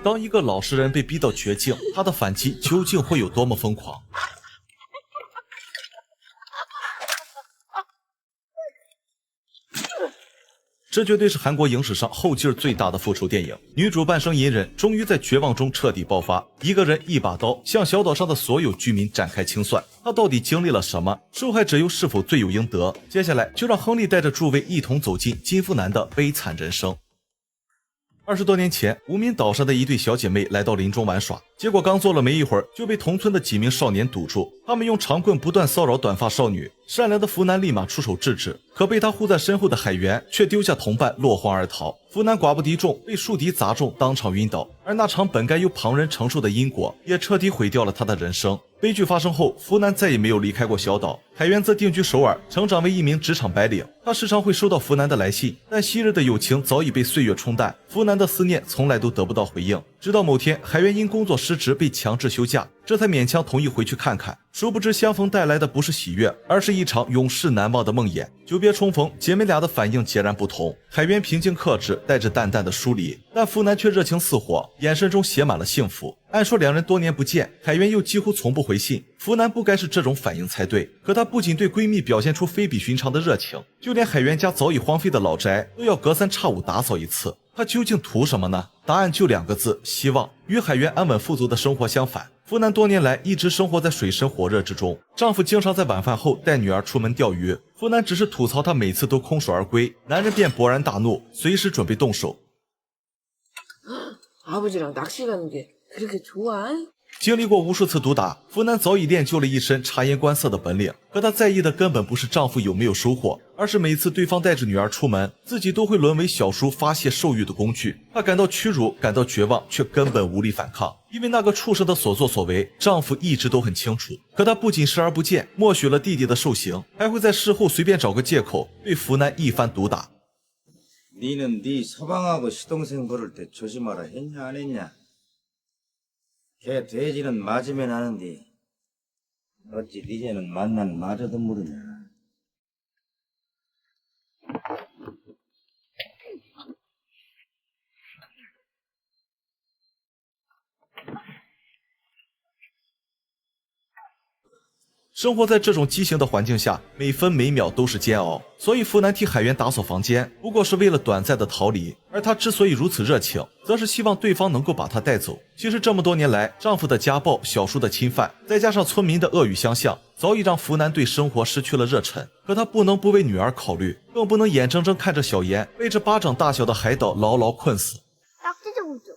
当一个老实人被逼到绝境，他的反击究竟会有多么疯狂？这绝对是韩国影史上后劲最大的复仇电影。女主半生隐忍，终于在绝望中彻底爆发，一个人一把刀向小岛上的所有居民展开清算。她到底经历了什么？受害者又是否罪有应得？接下来就让亨利带着诸位一同走进金夫男的悲惨人生。20多年前，无名岛上的一对小姐妹来到林中玩耍，结果刚坐了没一会儿，就被同村的几名少年堵住。他们用长棍不断骚扰短发少女，善良的福男立马出手制止，可被他护在身后的海源却丢下同伴落荒而逃。福男寡不敌众，被树敌砸中，当场晕倒。而那场本该由旁人承受的因果，也彻底毁掉了他的人生。悲剧发生后，福男再也没有离开过小岛，海源则定居首尔，成长为一名职场白领。他时常会收到福男的来信，但昔日的友情早已被岁月冲淡，福男的思念从来都得不到回应。直到某天，海源因工作失职被强制休假，这才勉强同意回去看看。殊不知相逢带来的不是喜悦，而是一场永世难忘的梦魇。久别重逢，姐妹俩的反应截然不同。海源平静克制，带着淡淡的疏离，但福男却热情似火，眼神中写满了幸福。按说两人多年不见，海源又几乎从不回信，福男不该是这种反应才对。可她不仅对闺蜜表现出非比寻常的热情，就连海源家早已荒废的老宅都要隔三差五打扫一次。她究竟图什么呢？答案就2个字：希望。与海源安稳富足的生活相反，福男多年来一直生活在水深火热之中。丈夫经常在晚饭后带女儿出门钓鱼，福男只是吐槽他每次都空手而归，男人便勃然大怒，随时准备动手。아버지랑 낚시 가는 게 그렇게 좋아? 经历过无数次毒打，福男早已练就了一身察言观色的本领。可她在意的根本不是丈夫有没有收获，而是每次对方带着女儿出门，自己都会沦为小叔发泄兽欲的工具。她感到屈辱，感到绝望，却根本无力反抗，因为那个畜生的所作所为，丈夫一直都很清楚。可她不仅视而不见，默许了弟弟的受刑，还会在事后随便找个借口对福男一番毒打。 니는 네 서방하고 시동생 부를 때 조심하라 했냐 안 했냐? 걔 돼지는 맞으면 하는데 어찌 니제는 만난 맞아도 모르냐? 生活在这种畸形的环境下，每分每秒都是煎熬。所以福男替海源打扫房间，不过是为了短暂的逃离。而她之所以如此热情，则是希望对方能够把她带走。其实这么多年来，丈夫的家暴、小叔的侵犯，再加上村民的恶语相向，早已让福男对生活失去了热忱。可他不能不为女儿考虑，更不能眼睁睁看着小妍被这巴掌大小的海岛牢牢困死。 딱지 접어줘.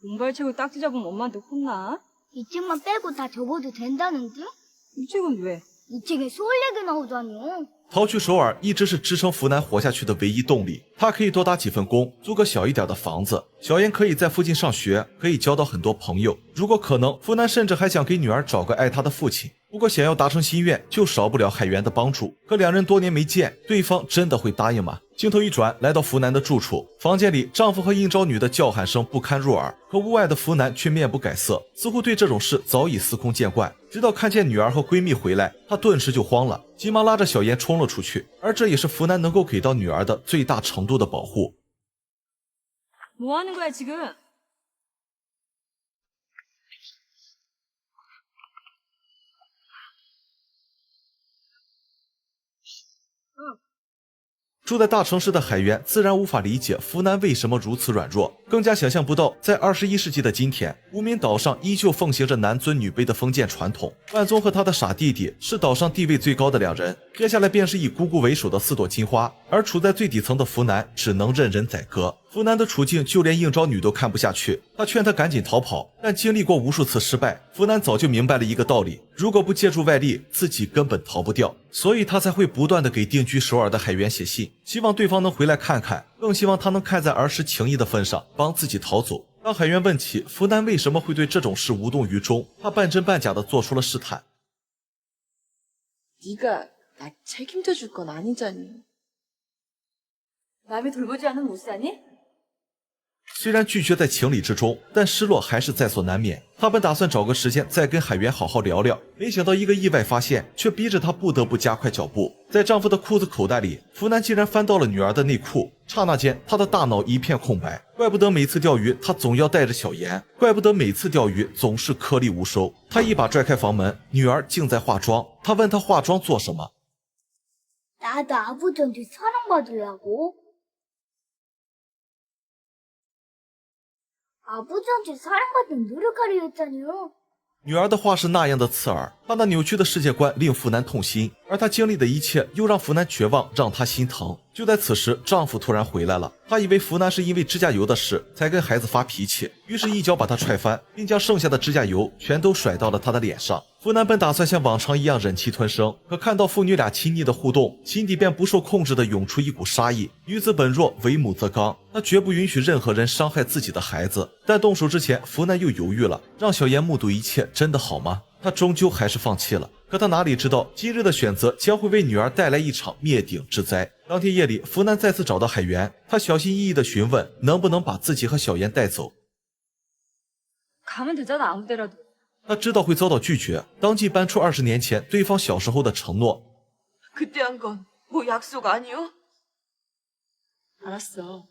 운발 치고 딱지 잡으면 엄마한테 혼나? 이 책만 빼고 다 접어도 된다는 듯? 이 책은 왜? 이 책에 소울 얘기 나오다니요. 逃去首尔一直是支撑福男活下去的唯一动力。他可以多打几份工，租个小一点的房子。小妍可以在附近上学，可以交到很多朋友。如果可能，福男甚至还想给女儿找个爱她的父亲。不过想要达成心愿，就少不了海源的帮助。可两人多年没见，对方真的会答应吗？镜头一转，来到福男的住处，房间里丈夫和应招女的叫喊声不堪入耳，可屋外的福男却面不改色，似乎对这种事早已司空见惯。直到看见女儿和闺蜜回来，他顿时就慌了，急忙拉着小妍冲了出去。而这也是福男能够给到女儿的最大程度的保护。 뭐 하는 거야 지금? 응. 住在大城市的海源自然无法理解福男为什么如此软弱，更加想象不到在21世纪的今天，无名岛上依旧奉行着男尊女卑的封建传统。万宗和他的傻弟弟是岛上地位最高的两人，接下来便是以姑姑为首的4朵金花，而处在最底层的福男只能任人宰割。福男的处境就连应招女都看不下去，他劝他赶紧逃跑，但经历过无数次失败，福男早就明白了一个道理：如果不借助外力，自己根本逃不掉。所以他才会不断的给定居首尔的海源写信，希望对方能回来看看，更希望他能看在儿时情谊的份上帮自己逃走。当海源问起福男为什么会对这种事无动于衷，他半真半假的做出了试探。 네가 나 책임져 줄 건 아니잖니. 남이 돌보지 않으면 못 사니? 虽然拒绝在情理之中，但失落还是在所难免。他本打算找个时间再跟海源好好聊聊，没想到一个意外发现却逼着他不得不加快脚步。在丈夫的裤子口袋里，福南竟然翻到了女儿的内裤。刹那间，他的大脑一片空白。怪不得每次钓鱼他总要带着小盐，怪不得每次钓鱼总是颗粒无收。他一把拽开房门，女儿竟在化妆。他问她化妆做什么？ 나도 아버지한테 사랑받으려고. 아버지한테 사랑받는 노력하려 했잖아요. 女儿的话是那样的刺耳，她那扭曲的世界观令福南痛心，而她经历的一切又让福南绝望，让她心疼。就在此时，丈夫突然回来了，她以为福南是因为指甲油的事才跟孩子发脾气，于是一脚把他踹翻，并将剩下的指甲油全都甩到了他的脸上。福南本打算像往常一样忍气吞声，可看到父女俩亲昵的互动，心底便不受控制地涌出一股杀意。女子本弱，为母则刚，她绝不允许任何人伤害自己的孩子。但动手之前，福南又犹豫了，让小妍目睹一切真的好吗？他终究还是放弃了。可他哪里知道，今日的选择将会为女儿带来一场灭顶之灾。当天夜里，福南再次找到海源，他小心翼翼地询问能不能把自己和小妍带走。 가면 되잖아, 아무 데라도. 他知道会遭到拒绝，当即搬出20年前对方小时候的承诺。 그때 한 건 뭐 약속 아니요? 알았어.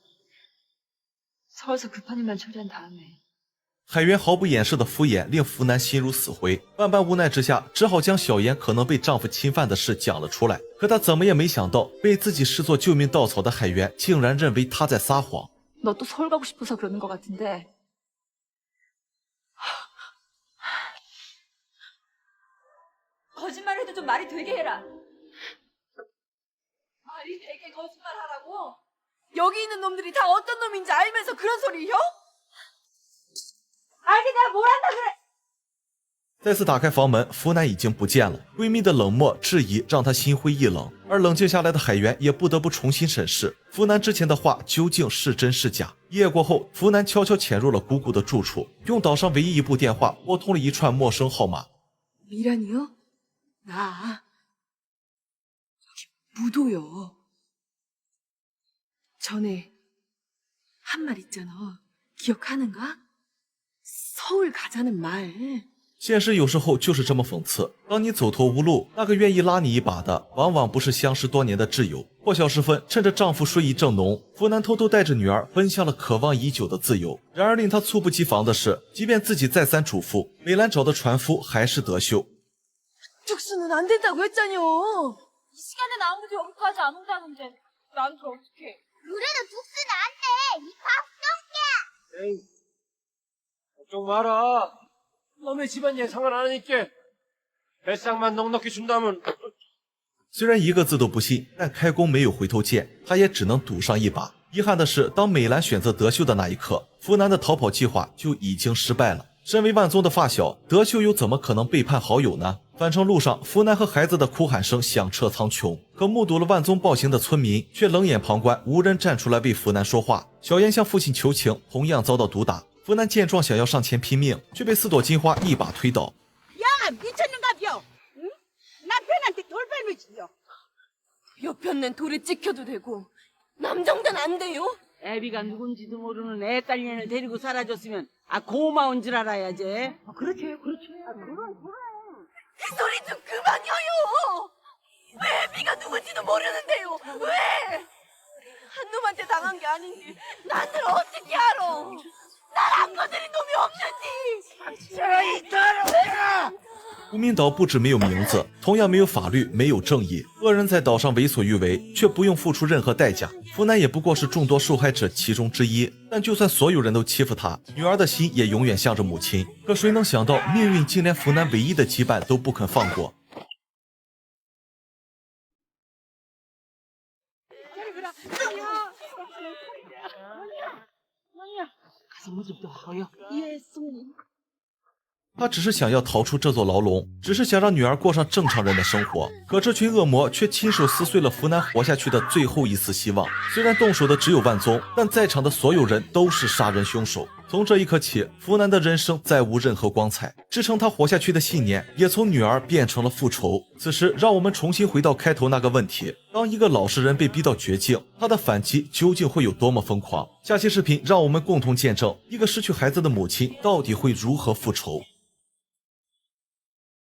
서울서 급한 일만 처리한 다음에. 海源毫不掩饰的敷衍令福南心如死灰，万般无奈之下，只好将小妍可能被丈夫侵犯的事讲了出来。可她怎么也没想到，被自己视作救命稻草的海源竟然认为她在撒谎。 너 또 서울 가고 싶어서 그러는 것 같은데. 거짓말해도 좀 말이 되게 해라. 말이 되게 거짓말하라고? 여기 있는 놈들이 다 어떤 놈인지 알면서 그런 소리요? 알게 내가 뭘 한다 그래? 再次打开房门，福南已经不见了。闺蜜的冷漠质疑让她心灰意冷，而冷静下来的海源也不得不重新审视福南之前的话究竟是真是假。一夜过后，福南悄悄潜入了姑姑的住处，用岛上唯一一部电话拨通了一串陌生号码。 미란이요? 나 저기 무도요. 전에 한 말 있잖아. 기억하는가? 서울 가자는 말. 现实有时候就是这么讽刺，当你走投无路，那个愿意拉你一把的，往往不是相识多年的挚友。破晓时分，趁着丈夫睡意正浓，福南偷偷带着女儿奔向了渴望已久的自由。然而令他猝不及防的是，即便自己再三嘱咐，美兰找的船夫还是德秀。 특수는 안 된다고 했잖여. 이 시간에 아무도 여기까지 안 온다는데 난 또 어떡해. 그래도 죽수는 안 돼. 이 밥똥개. 에이, 걱정 마라. 너네 집안 예상은 안 하니까 배상만 넉넉히 준다면. 虽然一个字都不信，但开弓没有回头箭，他也只能赌上一把。遗憾的是，当美兰选择德秀的那一刻，福南的逃跑计划就已经失败了。身为万宗的发小，德秀又怎么可能背叛好友呢？返程路上，福南和孩子的哭喊声响彻苍穹，可目睹了万宗暴行的村民却冷眼旁观，无人站出来为福南说话。小妍向父亲求情，同样遭到毒打。福南见状想要上前拼命，却被4朵金花一把推倒。 야, 미쳤는가벼? 응? 남편한테 돌발을 치려. 옆편낸 돌에 찍혀도 되고 남정단 안 돼요? 애비가 누군지도 모르는 애 딸년을 데리고 살아줬으면 고마운 줄 알아야지. 그렇지. 그럼. 그 소리 좀 그만해요. 왜 애비가 누군지도 모르는데요? 왜? 한 놈한테 당한 게 아닌데 나는 어떻게 알아? 날 안 건드린 놈이 없는지. 저리 더러워라! 无名岛不止没有名字，同样没有法律，没有正义。恶人在岛上为所欲为，却不用付出任何代价。福南也不过是众多受害者其中之一。但就算所有人都欺负他，女儿的心也永远向着母亲。可谁能想到，命运竟连福南唯一的羁绊都不肯放过。 가서 뭐 좀 더 하여. 예, 손님. 他只是想要逃出这座牢笼，只是想让女儿过上正常人的生活。可这群恶魔却亲手撕碎了福南活下去的最后一丝希望。虽然动手的只有万宗，但在场的所有人都是杀人凶手。从这一刻起，福南的人生再无任何光彩，支撑他活下去的信念也从女儿变成了复仇。此时，让我们重新回到开头那个问题：当一个老实人被逼到绝境，他的反击究竟会有多么疯狂？下期视频让我们共同见证一个失去孩子的母亲到底会如何复仇。